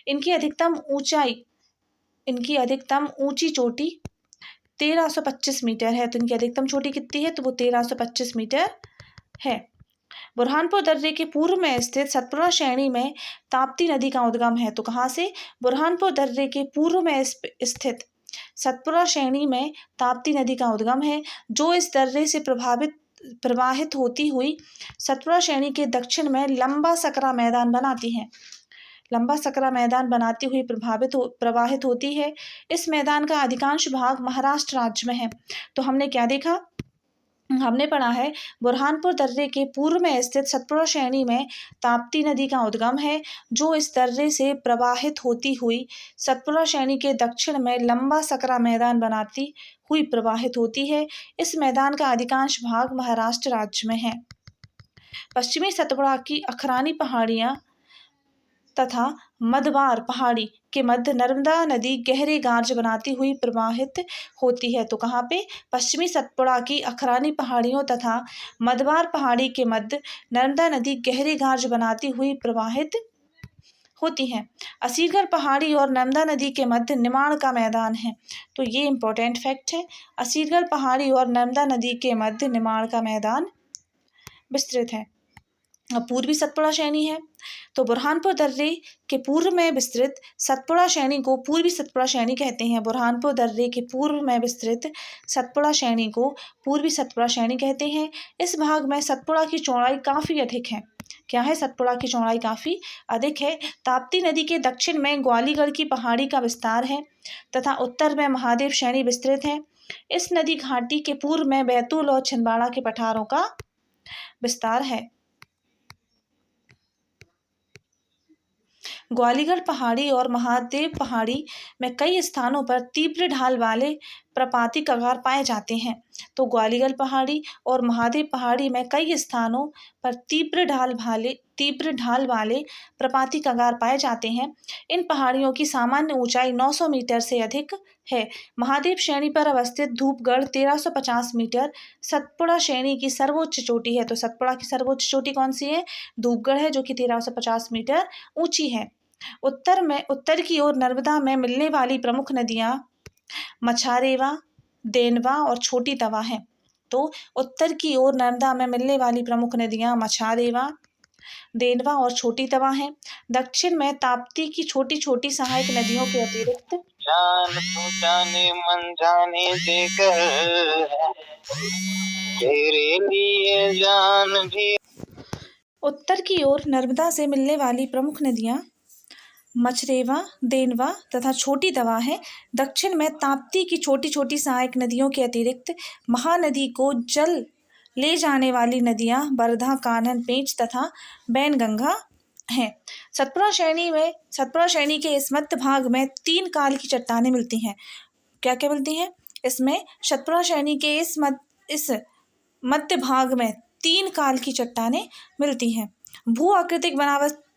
इनकी अधिकतम ऊंची चोटी 1325 मीटर है। तो इनकी अधिकतम चोटी कितनी है? तो वो 1325 मीटर है। बुरहानपुर दर्रे के पूर्व में स्थित सतपुड़ा श्रेणी में ताप्ती नदी का उद्गम है। तो कहाँ से? बुरहानपुर दर्रे के पूर्व में स्थित सतपुड़ा श्रेणी में ताप्ती नदी का उद्गम है, जो इस दर्रे से प्रवाहित होती हुई सतपुड़ा श्रेणी के दक्षिण में लंबा सकरा मैदान बनाती हुई प्रवाहित होती है। इस मैदान का अधिकांश भाग महाराष्ट्र राज्य में है। तो हमने क्या देखा? हमने पढ़ा है बुरहानपुर दर्रे के पूर्व में स्थित सतपुड़ा श्रेणी में ताप्ती नदी का उद्गम है, जो इस दर्रे से प्रवाहित होती हुई सतपुड़ा श्रेणी के दक्षिण में लंबा सकरा मैदान बनाती हुई प्रवाहित होती है। इस मैदान का अधिकांश भाग महाराष्ट्र राज्य में है। पश्चिमी सतपुड़ा की अखरानी पहाड़ियाँ तथा मधवार पहाड़ी के मध्य नर्मदा नदी गहरे गार्ज बनाती हुई प्रवाहित होती है। तो कहाँ पे? पश्चिमी सतपुड़ा की अखरानी पहाड़ियों तथा मधवार पहाड़ी के मध्य नर्मदा नदी गहरे गार्ज बनाती हुई प्रवाहित होती है। असीरगढ़ पहाड़ी और नर्मदा नदी के मध्य निमाड़ का मैदान है। तो ये इंपॉर्टेंट फैक्ट है। असीरगढ़ पहाड़ी और नर्मदा नदी के मध्य निमाड़ का मैदान विस्तृत है। अब पूर्वी सतपुड़ा श्रेणी है। तो बुरहानपुर दर्रे के पूर्व में विस्तृत सतपुड़ा श्रेणी को पूर्वी सतपुड़ा श्रेणी कहते हैं। बुरहानपुर दर्रे के पूर्व में विस्तृत सतपुड़ा श्रेणी को पूर्वी सतपुड़ा श्रेणी कहते हैं। इस भाग में सतपुड़ा की चौड़ाई काफ़ी अधिक है। क्या है? सतपुड़ा की चौड़ाई काफ़ी अधिक है। ताप्ती नदी के दक्षिण में ग्वालीगढ़ की पहाड़ी का विस्तार है तथा उत्तर में महादेव श्रेणी विस्तृत है। इस नदी घाटी के पूर्व में बैतूल और छिंदवाड़ा के पठारों का विस्तार है। ग्वालीगढ़ पहाड़ी और महादेव पहाड़ी में कई स्थानों पर तीव्र ढाल वाले प्रपाती कगार पाए जाते हैं। तो ग्वालीगढ़ पहाड़ी और महादेव पहाड़ी में कई स्थानों पर तीव्र ढाल वाले प्रपाती कगार पाए जाते हैं। इन पहाड़ियों की सामान्य ऊंचाई 900 मीटर से अधिक है। महादेव श्रेणी पर अवस्थित धूपगढ़ 1350 मीटर सतपुड़ा श्रेणी की सर्वोच्च चोटी है। तो सतपुड़ा की सर्वोच्च चोटी कौन सी है? धूपगढ़ है, जो कि 1350 मीटर ऊंची है। उत्तर की ओर नर्मदा में मिलने वाली प्रमुख नदियां मछारेवा, देनवा और छोटी तवा हैं। तो उत्तर की ओर नर्मदा में मिलने वाली प्रमुख नदियां मछारेवा, देनवा और छोटी तवा हैं। दक्षिण में ताप्ती की छोटी छोटी सहायक नदियों के अतिरिक्त जान पहचाने मन जाने देकर तेरे लिए जान भी। उत्तर की ओर नर्मदा से मिलने वाली प्रमुख नदियां मछरेवा, देनवा तथा छोटी तवा है। दक्षिण में ताप्ती की छोटी छोटी सहायक नदियों के अतिरिक्त महानदी को जल ले जाने वाली नदियां बरधा, कान्हन, पेंच तथा बैनगंगा हैं। सतपुड़ा श्रेणी के इस मध्य भाग में 3 काल की चट्टानें मिलती हैं। क्या क्या मिलती हैं? इसमें सतपुड़ा श्रेणी के इस मध्य भाग में 3 काल की चट्टानें मिलती हैं। भू आकृतिक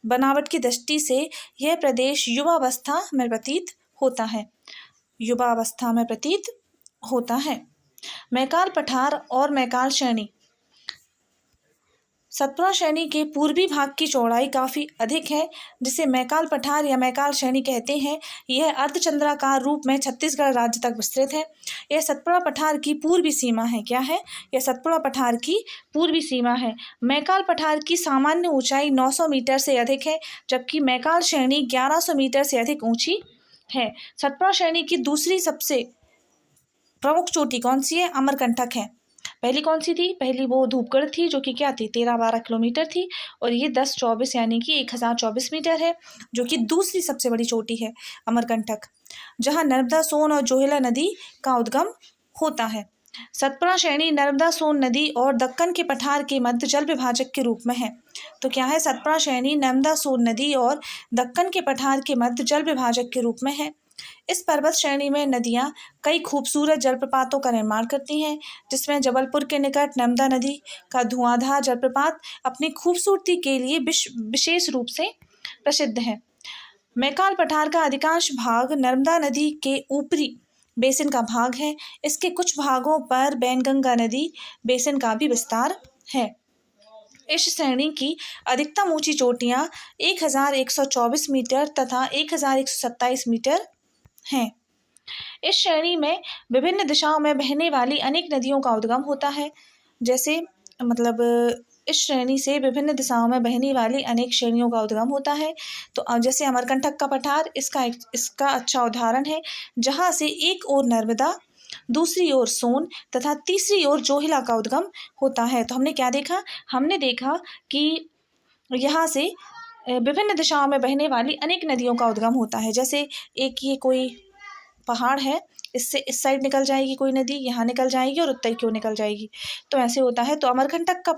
बनावट की दृष्टि से यह प्रदेश युवावस्था में प्रतीत होता है। मैकाल पठार और मैकाल श्रेणी। सतपुड़ा श्रेणी के पूर्वी भाग की चौड़ाई काफ़ी अधिक है, जिसे मैकाल पठार या मैकाल श्रेणी कहते हैं। यह अर्धचंद्राकार रूप में छत्तीसगढ़ राज्य तक विस्तृत है। यह सतपुड़ा पठार की पूर्वी सीमा है। क्या है? यह सतपुड़ा पठार की पूर्वी सीमा है। मैकाल पठार की सामान्य ऊंचाई 900 मीटर से अधिक है, जबकि मैकाल श्रेणी 1100 मीटर से अधिक ऊंची है। सतपुड़ा श्रेणी की दूसरी सबसे प्रमुख चोटी कौन सी है? अमरकंटक है। पहली कौन सी थी? पहली वो धूपगढ़ थी, जो कि क्या थी? 13-12 किलोमीटर थी, और ये 10-24 यानी कि 1024 मीटर है, जो कि दूसरी सबसे बड़ी चोटी है अमरकंटक, जहाँ नर्मदा, सोन और जोहिला नदी का उद्गम होता है। सतपुड़ा श्रेणी नर्मदा, सोन नदी और दक्कन के पठार के मध्य जल विभाजक के रूप में है। तो क्या है? सतपुड़ा श्रेणी नर्मदा, सोन नदी और दक्कन के पठार के मध्य जल विभाजक के रूप में है। इस पर्वत श्रेणी में नदियां कई खूबसूरत जलप्रपातों का निर्माण करती हैं, जिसमें जबलपुर के निकट नर्मदा नदी का धुआंधार जलप्रपात अपनी खूबसूरती के लिए विशेष रूप से प्रसिद्ध है। मैकाल पठार का अधिकांश भाग नर्मदा नदी के ऊपरी बेसिन का भाग है। इसके कुछ भागों पर बैनगंगा नदी बेसिन का भी विस्तार है। इस श्रेणी की अधिकतम ऊंची चोटियां 1124 मीटर तथा 1127 मीटर हैं। इस श्रेणी में विभिन्न दिशाओं में बहने वाली अनेक नदियों का उद्गम होता है। इस श्रेणी से विभिन्न दिशाओं में बहने वाली अनेक श्रेणियों का उद्गम होता है। तो जैसे अमरकंटक का पठार इसका अच्छा उदाहरण है, जहाँ से एक ओर नर्मदा, दूसरी ओर सोन तथा तीसरी ओर जोहिला का उद्गम होता है। तो हमने क्या देखा? हमने देखा कि यहाँ से विभिन्न दिशाओं में बहने वाली अनेक नदियों का उद्गम होता है। जैसे एक ये कोई पहाड़ है, इससे इस साइड निकल जाएगी कोई नदी, यहाँ निकल जाएगी और उत्तर की ओर निकल जाएगी, तो ऐसे होता है। तो अमरकंटक का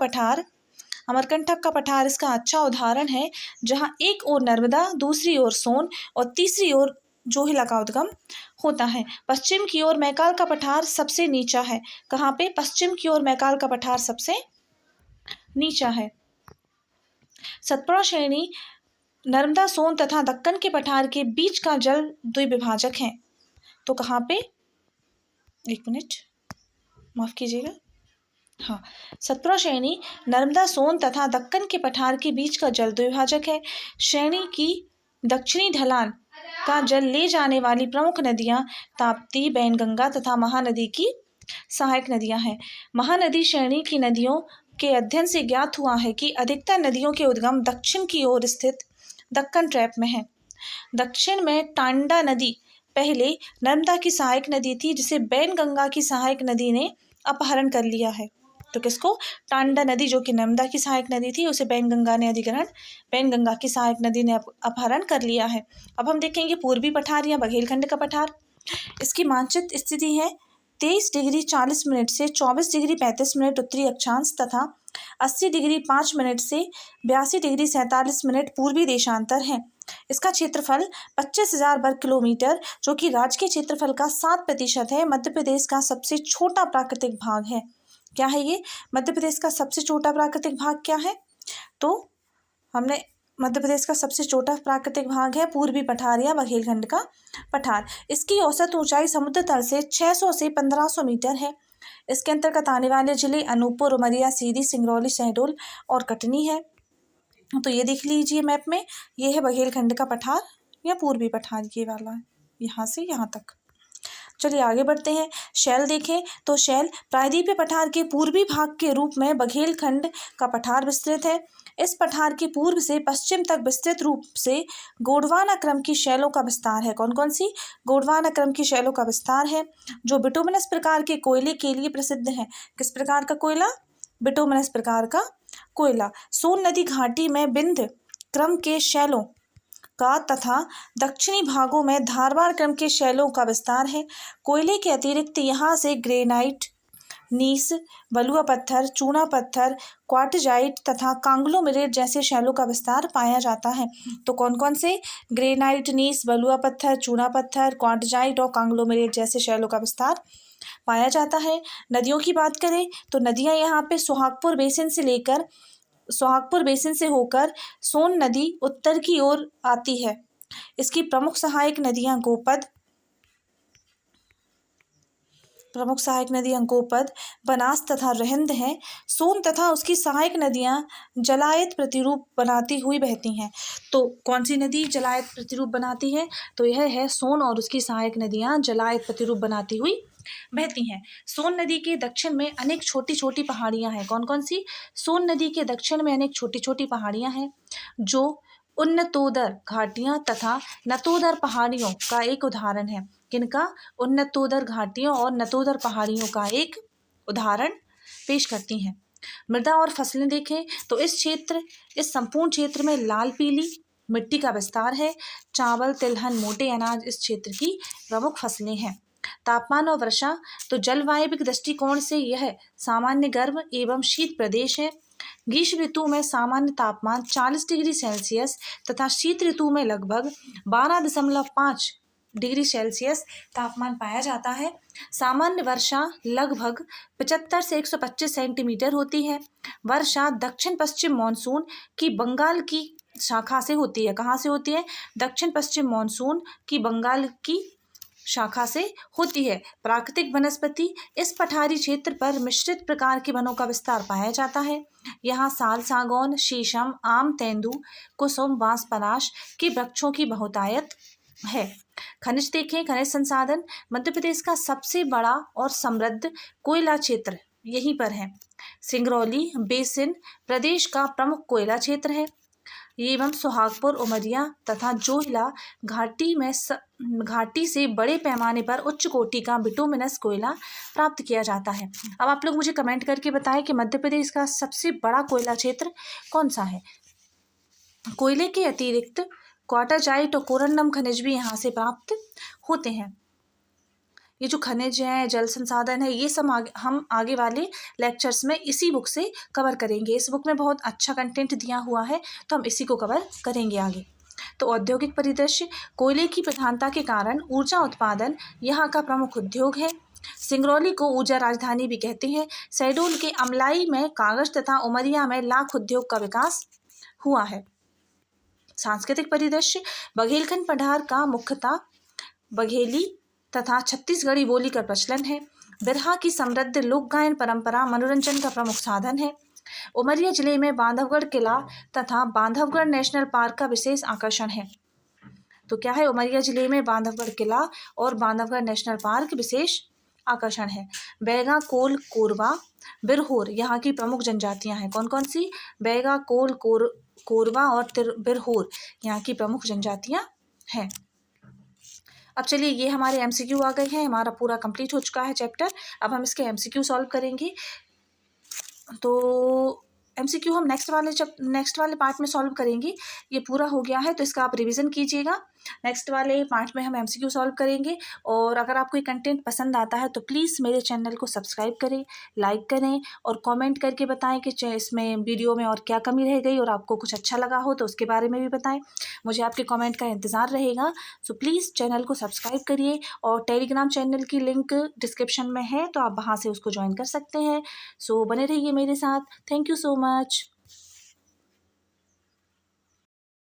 पठार इसका अच्छा उदाहरण है, जहाँ एक ओर नर्मदा, दूसरी ओर सोन और तीसरी ओर जोहिला का उद्गम होता है। पश्चिम की ओर मैकाल का पठार सबसे नीचा है। कहाँ पे? पश्चिम की ओर मैकाल का पठार सबसे नीचा है। सतपुड़ा श्रेणी नर्मदा, सोन तथा दक्कन के पठार के बीच का जल द्विविभाजक है। तो कहाँ पे, एक मिनट माफ कीजिएगा, हाँ, सतपुरा श्रेणी नर्मदा, सोन तथा दक्कन के पठार के बीच का जल द्विभाजक है। श्रेणी की दक्षिणी ढलान का जल ले जाने वाली प्रमुख नदियां ताप्ती, बैनगंगा तथा महानदी की सहायक नदियां हैं। महानदी श्रेणी की नदियों के अध्ययन से ज्ञात हुआ है कि अधिकतर नदियों के उद्गम दक्षिण की ओर स्थित दक्कन ट्रैप में है। दक्षिण में टांडा नदी पहले नर्मदा की सहायक नदी थी, जिसे बैनगंगा की सहायक नदी ने अपहरण कर लिया है। तो किसको, टांडा नदी जो कि नर्मदा की सहायक नदी थी, उसे बैनगंगा की सहायक नदी ने अपहरण कर लिया है। अब हम देखेंगे पूर्वी पठार या बघेलखंड का पठार। इसकी मानचित्र स्थिति है 23 डिग्री 40 मिनट से 24 डिग्री 35 मिनट उत्तरी अक्षांश तथा 80 डिग्री 5 मिनट से 82 डिग्री 47 मिनट पूर्वी देशांतर है। इसका क्षेत्रफल 25,000 वर्ग किलोमीटर, जो कि राज्य के क्षेत्रफल का 7% है। मध्य प्रदेश का सबसे छोटा प्राकृतिक भाग है। क्या है ये, मध्य प्रदेश का सबसे छोटा प्राकृतिक भाग क्या है, तो हमने मध्य प्रदेश का सबसे छोटा प्राकृतिक भाग है पूर्वी पठार या बघेलखंड का पठार। इसकी औसत ऊंचाई समुद्र तल से 600 से 1500 मीटर है। इसके अंतर्गत आने वाले जिले अनूपपुर, उमरिया, सीधी, सिंगरौली, शहडोल और कटनी है। तो ये देख लीजिए मैप में, ये है बघेलखंड का पठार या पूर्वी पठार, ये वाला है, यहाँ से यहाँ तक। चलिए आगे बढ़ते हैं। शैल देखें तो शैल प्रायद्वीपीय पठार के पूर्वी भाग के रूप में बघेलखंड का पठार विस्तृत है। इस पठार के पूर्व से पश्चिम तक विस्तृत रूप से गोंडवाना क्रम की शैलों का विस्तार है। कौन कौन सी, गोंडवाना क्रम की शैलों का विस्तार है, जो बिटुमिनस प्रकार के कोयले के लिए प्रसिद्ध है। किस प्रकार का कोयला, बिटुमिनस प्रकार का कोयला। सोन नदी घाटी में बिंद क्रम के शैलों का तथा दक्षिणी भागों में धारवाड़ क्रम के शैलों का विस्तार है। कोयले के अतिरिक्त यहाँ से ग्रेनाइट, नीस, बलुआ पत्थर, चूना पत्थर, क्वार्टजाइट तथा कांग्लोमेरेट जैसे शैलों का विस्तार पाया जाता है। तो कौन कौन से, ग्रेनाइट, नीस, बलुआ पत्थर, चूना पत्थर, क्वार्टजाइट और कांग्लोमेरेट जैसे शैलों का विस्तार पाया जाता है। नदियों की बात करें तो नदियाँ यहाँ पे सोहागपुर बेसिन से होकर सोन नदी उत्तर की ओर आती है। इसकी प्रमुख सहायक नदियां गोपद, बनास तथा रहंद हैं। सोन तथा उसकी सहायक नदियां जलायत प्रतिरूप बनाती हुई बहती हैं। तो कौन सी नदी जलायत प्रतिरूप बनाती है, तो यह है सोन, और उसकी सहायक नदियां जलायत प्रतिरूप बनाती हुई बहती हैं। सोन नदी के दक्षिण में अनेक छोटी छोटी पहाड़ियां हैं। कौन कौन सी, सोन नदी के दक्षिण में अनेक छोटी छोटी पहाड़ियां हैं, जो उन्नतोदर घाटियां तथा नतोदर पहाड़ियों का एक उदाहरण है। किनका, उन्नतोदर घाटियों और नतोदर पहाड़ियों का एक उदाहरण पेश करती हैं। मृदा और फसलें देखें तो इस संपूर्ण क्षेत्र में लाल पीली मिट्टी का विस्तार है। चावल, तिलहन, मोटे अनाज इस क्षेत्र की प्रमुख फसलें हैं। तापमान और वर्षा, तो जलवायविक दृष्टिकोण से यह सामान्य गर्म एवं शीत प्रदेश है। ग्रीष्म ऋतु में सामान्य तापमान 40 डिग्री सेल्सियस तथा शीत ऋतु में लगभग 12.5 डिग्री सेल्सियस तापमान पाया जाता है। सामान्य वर्षा लगभग 75 से 125 सेंटीमीटर होती है। वर्षा दक्षिण पश्चिम मानसून की बंगाल की शाखा से होती है। कहाँ से होती है, दक्षिण पश्चिम मानसून की बंगाल की शाखा से होती है। प्राकृतिक वनस्पति, इस पठारी क्षेत्र पर मिश्रित प्रकार के वनों का विस्तार पाया जाता है। यहाँ साल, सागौन, शीशम, आम, तेंदू, कुसुम, बांस, पलाश के वृक्षों की बहुतायत है। खनिज देखें, खनिज संसाधन, मध्य प्रदेश का सबसे बड़ा और समृद्ध कोयला क्षेत्र यहीं पर है। सिंगरौली बेसिन प्रदेश का प्रमुख कोयला क्षेत्र है एवं सोहागपुर, उमरिया तथा जोहिला घाटी से बड़े पैमाने पर उच्च कोटि का बिटुमिनस कोयला प्राप्त किया जाता है। अब आप लोग मुझे कमेंट करके बताएं कि मध्य प्रदेश का सबसे बड़ा कोयला क्षेत्र कौन सा है। कोयले के अतिरिक्त क्वार्टजाइट और कोरंडम खनिज भी यहाँ से प्राप्त होते हैं। ये जो खनिज है, जल संसाधन है, ये सब हम आगे वाले लेक्चर्स में इसी बुक से कवर करेंगे। इस बुक में बहुत अच्छा कंटेंट दिया हुआ है, तो हम इसी को कवर करेंगे आगे। तो औद्योगिक परिदृश्य, कोयले की प्रधानता के कारण ऊर्जा उत्पादन यहाँ का प्रमुख उद्योग है। सिंगरौली को ऊर्जा राजधानी भी कहते हैं। शहडोल के अमलाई में कागज तथा उमरिया में लाख उद्योग का विकास हुआ है। सांस्कृतिक परिदृश्य, बघेलखंड पठार का मुख्यतः बघेली तथा छत्तीसगढ़ी बोली का प्रचलन है। बिरहा की समृद्ध लोक गायन परंपरा मनोरंजन का प्रमुख साधन है। उमरिया जिले में बांधवगढ़ किला तथा बांधवगढ़ नेशनल पार्क का विशेष आकर्षण है। तो क्या है, उमरिया जिले में बांधवगढ़ किला और बांधवगढ़ नेशनल पार्क विशेष आकर्षण है। बैगा, कोल, कोरवा, बिरहोर यहाँ की प्रमुख जनजातियां हैं। कौन कौन सी? बैगा, कोल, कोरवा और बिरहोर यहाँ की प्रमुख जनजातियां हैं। अब चलिए, ये हमारे एमसीक्यू आ गए हैं, हमारा पूरा कंप्लीट हो चुका है चैप्टर। अब हम इसके एमसीक्यू सॉल्व करेंगे। तो एमसीक्यू हम नेक्स्ट वाले पार्ट में सॉल्व करेंगे। ये पूरा हो गया है तो इसका आप रिवीजन कीजिएगा। नेक्स्ट वाले पार्ट में हम एमसीक्यू सॉल्व करेंगे। और अगर आपको ये कंटेंट पसंद आता है तो प्लीज़ मेरे चैनल को सब्सक्राइब करें, लाइक करें और कमेंट करके बताएं कि इसमें वीडियो में और क्या कमी रह गई और आपको कुछ अच्छा लगा हो तो उसके बारे में भी बताएं। मुझे आपके कमेंट का इंतज़ार रहेगा। सो प्लीज़ चैनल को सब्सक्राइब करिए और टेलीग्राम चैनल की लिंक डिस्क्रिप्शन में है, तो आप वहाँ से उसको ज्वाइन कर सकते हैं। सो बने रहिए मेरे साथ। Thank you so much.